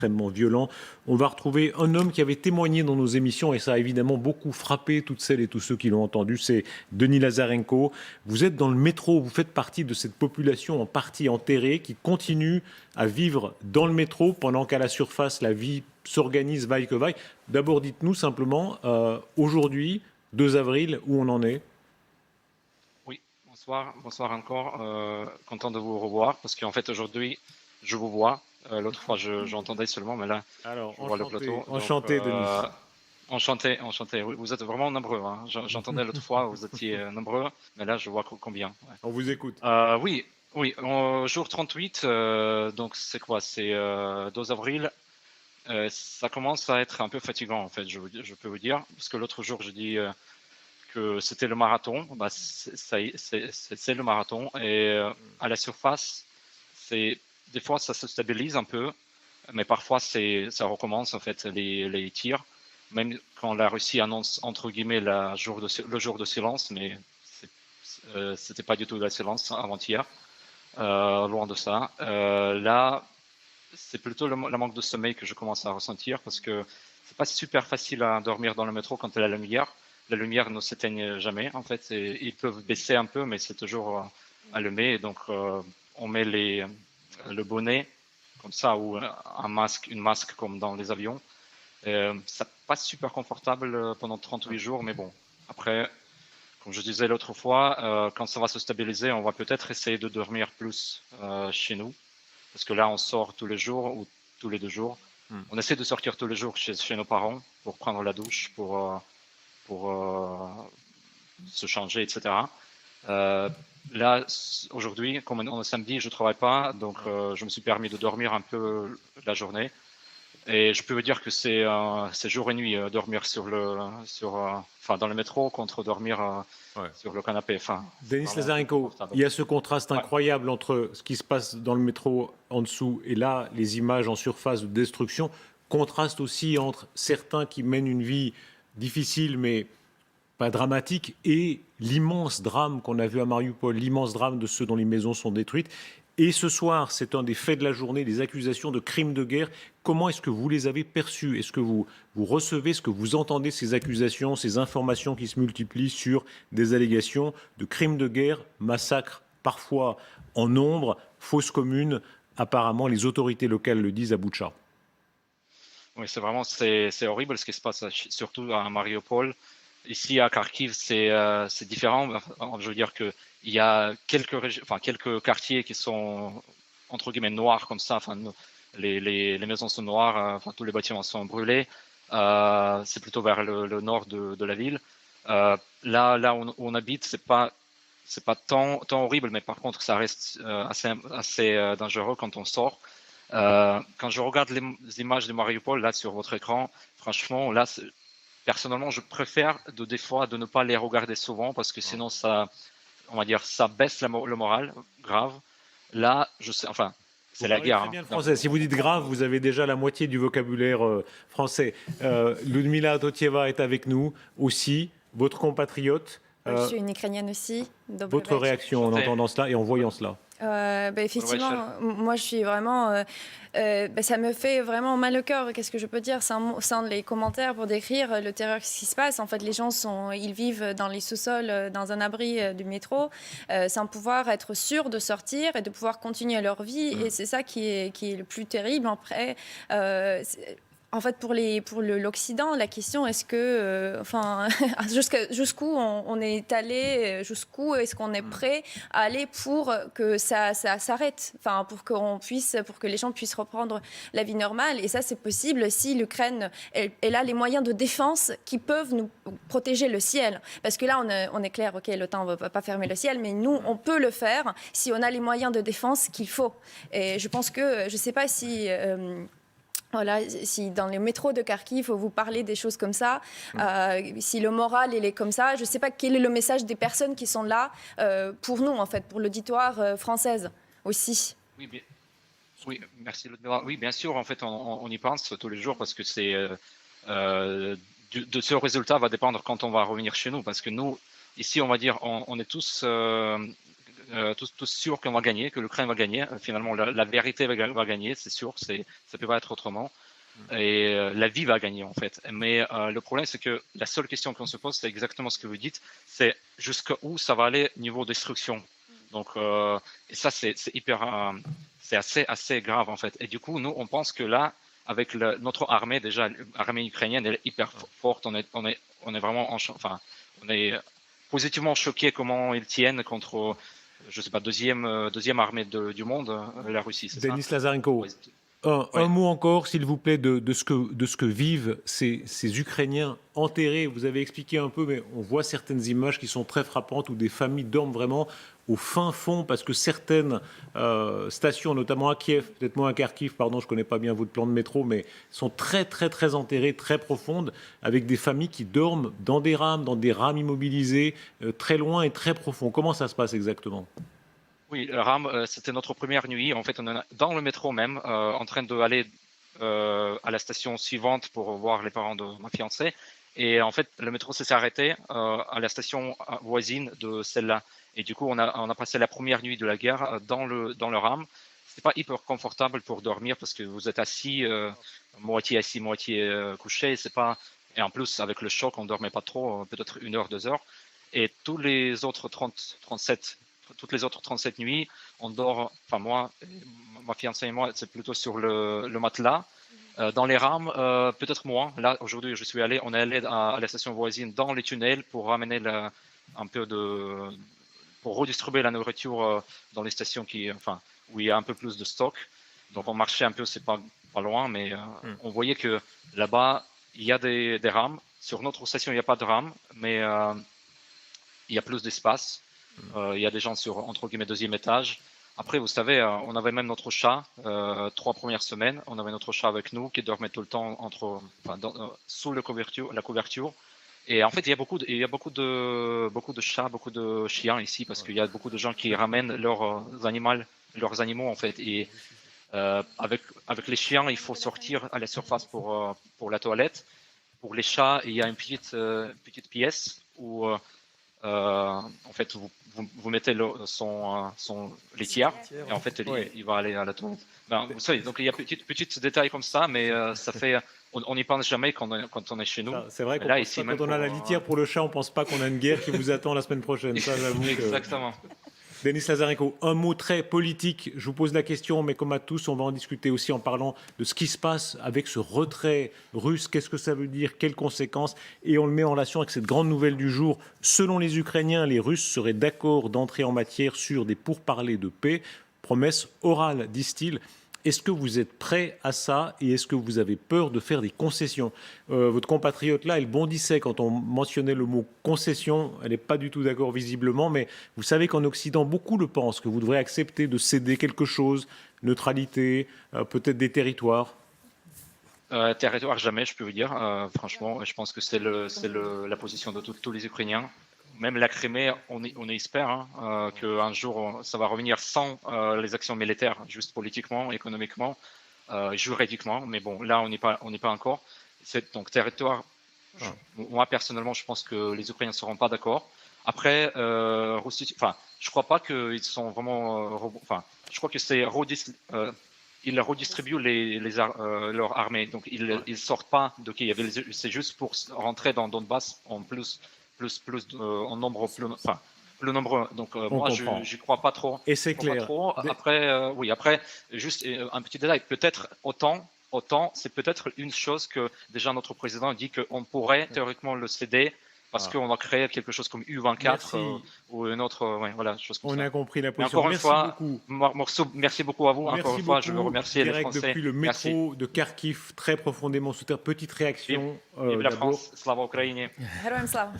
extrêmement violent. On va retrouver un homme qui avait témoigné dans nos émissions et ça a évidemment beaucoup frappé toutes celles et tous ceux qui l'ont entendu, c'est Denis Lazarenko. Vous êtes dans le métro, vous faites partie de cette population en partie enterrée qui continue à vivre dans le métro pendant qu'à la surface la vie s'organise vaille que vaille. D'abord dites-nous simplement, aujourd'hui, 2 avril, où on en est? Oui, bonsoir, bonsoir encore. Content de vous revoir parce qu'en fait aujourd'hui je vous vois. L'autre fois j'entendais seulement, mais là Alors, je vois le plateau. Donc enchanté Denis. enchanté, enchanté. Oui, vous êtes vraiment nombreux, hein. J'entendais l'autre fois, vous étiez nombreux, mais là je vois combien. Ouais. On vous écoute. Oui, oui. Jour 38, donc c'est quoi? C'est 2 avril. Ça commence à être un peu fatigant en fait, je peux vous dire, parce que l'autre jour je dis que c'était le marathon. Bah, c'est le marathon. Et à la surface, des fois ça se stabilise un peu, mais parfois ça recommence en fait les tirs. Même quand la Russie annonce entre guillemets le jour de silence, mais c'était pas du tout la silence avant-hier, loin de ça. Là, c'est plutôt le manque de sommeil que je commence à ressentir parce que c'est pas super facile à dormir dans le métro quand il y a la lumière. La lumière ne s'éteigne jamais en fait. Et ils peuvent baisser un peu, mais c'est toujours allumé. Et donc on met le bonnet comme ça ou une masque comme dans les avions. Ça passe super confortable pendant 38 jours, mais bon. Après, comme je disais l'autre fois, quand ça va se stabiliser, on va peut-être essayer de dormir plus chez nous. Parce que là, on sort tous les jours ou tous les 2 jours. On essaie de sortir tous les jours chez nos parents pour prendre la douche, pour se changer, etc. Là, aujourd'hui, comme on est samedi, je ne travaille pas, donc je me suis permis de dormir un peu la journée. Et je peux vous dire que c'est jour et nuit dormir enfin, dans le métro contre dormir Ouais. sur le canapé. Enfin, Denis vraiment Lazarenko, confortable. il y a ce contraste Ouais. incroyable entre ce qui se passe dans le métro en dessous et là, les images en surface de destruction. Contraste aussi entre certains qui mènent une vie difficile mais pas dramatique et l'immense drame qu'on a vu à Mariupol, l'immense drame de ceux dont les maisons sont détruites. Et ce soir, c'est un des faits de la journée, des accusations de crimes de guerre. Comment est-ce que vous les avez perçus? Est-ce que vous recevez, est-ce que vous entendez ces accusations, ces informations qui se multiplient sur des allégations de crimes de guerre, massacres parfois en nombre, fausses communes? Apparemment, les autorités locales le disent à Boutcha. Oui, c'est horrible ce qui se passe, surtout à Mariupol. Ici à Kharkiv, c'est différent. Enfin, je veux dire que il y a quelques quartiers qui sont entre guillemets noirs comme ça. Enfin, les maisons sont noires. Enfin, tous les bâtiments sont brûlés. C'est plutôt vers le nord de la ville. Là où on habite, c'est pas tant horrible, mais par contre, ça reste assez dangereux quand on sort. Quand je regarde les images de Mariupol là sur votre écran, franchement, là, personnellement, je préfère des fois de ne pas les regarder souvent parce que sinon on va dire, ça baisse le moral grave. Là, je sais, enfin, Vous c'est la parlez guerre, très hein. bien le Donc, français. Si on vous dites comprend. grave, vous avez déjà la moitié du vocabulaire français. Ludmila Totieva est avec nous aussi, votre compatriote. Je suis une Ukrainienne aussi, double Votre badge. réaction en entendant cela et en voyant cela? Effectivement, moi je suis vraiment. Ça me fait vraiment mal au cœur. Qu'est-ce que je peux dire sans les commentaires pour décrire le terreur qui se passe. En fait, les gens ils vivent dans les sous-sols, dans un abri du métro, sans pouvoir être sûrs de sortir et de pouvoir continuer leur vie. Et c'est ça qui est le plus terrible. Après, en fait, pour l'Occident, la question est-ce que, jusqu'où on est allé, jusqu'où est-ce qu'on est prêt à aller pour que ça s'arrête, enfin pour que les gens puissent reprendre la vie normale. Et ça, c'est possible si l'Ukraine elle a les moyens de défense qui peuvent nous protéger le ciel. Parce que là, on est clair, ok, l'OTAN ne va pas fermer le ciel, mais nous, on peut le faire si on a les moyens de défense qu'il faut. Et je pense que, je ne sais pas si voilà, si dans les métros de Kharkiv, vous parlez des choses comme ça, si le moral il est comme ça, je ne sais pas quel est le message des personnes qui sont là pour nous, en fait, pour l'auditoire française aussi. Oui, oui, merci Ludmila. Oui, bien sûr, en fait, on y pense tous les jours parce que de ce résultat va dépendre quand on va revenir chez nous. Parce que nous, ici, on va dire, on est tous tous sûrs qu'on va gagner, que l'Ukraine va gagner. Finalement, la vérité va gagner, c'est sûr, ça ne peut pas être autrement. Et la vie va gagner, en fait. Mais le problème, c'est que la seule question qu'on se pose, c'est exactement ce que vous dites, c'est jusqu'où ça va aller niveau destruction. Donc, et ça, c'est hyper, c'est assez grave, en fait. Et du coup, nous, on pense que là, avec notre armée, déjà, l'armée ukrainienne, elle est hyper forte. On est vraiment, on est positivement choqué comment ils tiennent contre, je sais pas, deuxième armée du monde, la Russie, c'est ça? Denis Lazarenko, un mot encore, s'il vous plaît, de ce que vivent ces Ukrainiens enterrés. Vous avez expliqué un peu, mais on voit certaines images qui sont très frappantes où des familles dorment vraiment au fin fond parce que certaines stations, notamment à Kiev, peut-être moins à Kharkiv, pardon, je ne connais pas bien votre plan de métro, mais sont très, très, très enterrées, très profondes, avec des familles qui dorment dans des rames immobilisées, très loin et très profond. Comment ça se passe exactement ? Oui, RAM, c'était notre première nuit. En fait, on est dans le métro même, en train d'aller à la station suivante pour voir les parents de ma fiancée. Et en fait, le métro s'est arrêté à la station voisine de celle-là. Et du coup, on a passé la première nuit de la guerre dans le RAM. C'était pas hyper confortable pour dormir parce que vous êtes assis, moitié couché. C'est pas. Et en plus, avec le choc, on dormait pas trop, peut-être 1 heure, 2 heures. Et tous les autres 37 nuits, on dort, enfin moi, ma fiancée et moi, c'est plutôt sur le matelas. Dans les rames, peut-être moins. Là, aujourd'hui, on est allé à la station voisine dans les tunnels pour ramener un peu pour redistribuer la nourriture dans les stations où il y a un peu plus de stock. Donc on marchait un peu, c'est pas loin, mais on voyait que là-bas, il y a des rames. Sur notre station, il n'y a pas de rames, mais il y a plus d'espace. Il y a des gens sur, entre guillemets, 2e étage. Après, vous savez, on avait même notre chat, 3 premières semaines, on avait notre chat avec nous qui dormait tout le temps sous la couverture. Et en fait, il y a beaucoup de chats, beaucoup de chiens ici, parce qu'il y a beaucoup de gens qui ramènent leurs animaux en fait. Et avec les chiens, il faut sortir à la surface pour la toilette. Pour les chats, il y a une petite pièce où en fait, vous mettez son litière et en fait, il va aller à la toilette. Ben, vous savez, donc il y a petits détails comme ça, mais ça fait, on n'y pense jamais quand on est chez nous. C'est vrai que quand on a la litière pour le chat, on ne pense pas qu'on a une guerre qui vous attend la semaine prochaine. Ça, j'avoue. Exactement. Denis Lazarenko, un mot très politique. Je vous pose la question, mais comme à tous, on va en discuter aussi en parlant de ce qui se passe avec ce retrait russe. Qu'est-ce que ça veut dire? Quelles conséquences? Et on le met en relation avec cette grande nouvelle du jour. Selon les Ukrainiens, les Russes seraient d'accord d'entrer en matière sur des pourparlers de paix. Promesse orale, disent-ils. Est-ce que vous êtes prêt à ça et est-ce que vous avez peur de faire des concessions? Votre compatriote là, elle bondissait quand on mentionnait le mot concession. Elle n'est pas du tout d'accord visiblement, mais vous savez qu'en Occident, beaucoup le pensent, que vous devrez accepter de céder quelque chose, neutralité, peut-être des territoires. Territoire, jamais, je peux vous dire. Franchement, je pense que c'est la position de tous les Ukrainiens. Même la Crimée, on espère qu'un jour, ça va revenir sans les actions militaires, juste politiquement, économiquement, juridiquement. Mais bon, là, on n'est pas encore. Donc, territoire, moi, personnellement, je pense que les Ukrainiens ne seront pas d'accord. Après, je crois pas qu'ils sont vraiment... je crois que c'est... ils redistribuent leur armée. Donc, ils sortent pas de Kiev. C'est juste pour rentrer dans Donbass en plus en nombre plus nombreux. Donc moi, je n'y crois pas trop. Et c'est clair. Après, juste un petit détail. Peut-être autant, c'est peut-être une chose que déjà notre président dit qu'on pourrait théoriquement le céder parce qu'on va créer quelque chose comme U24 ou une autre chose comme ça. On a compris la position. Encore une fois, merci beaucoup à vous. Encore une fois, je veux remercier les Français. Depuis le métro de Kharkiv, très profondément sous terre. Petite réaction. Vive la France, slava Ukraini. Героям слава.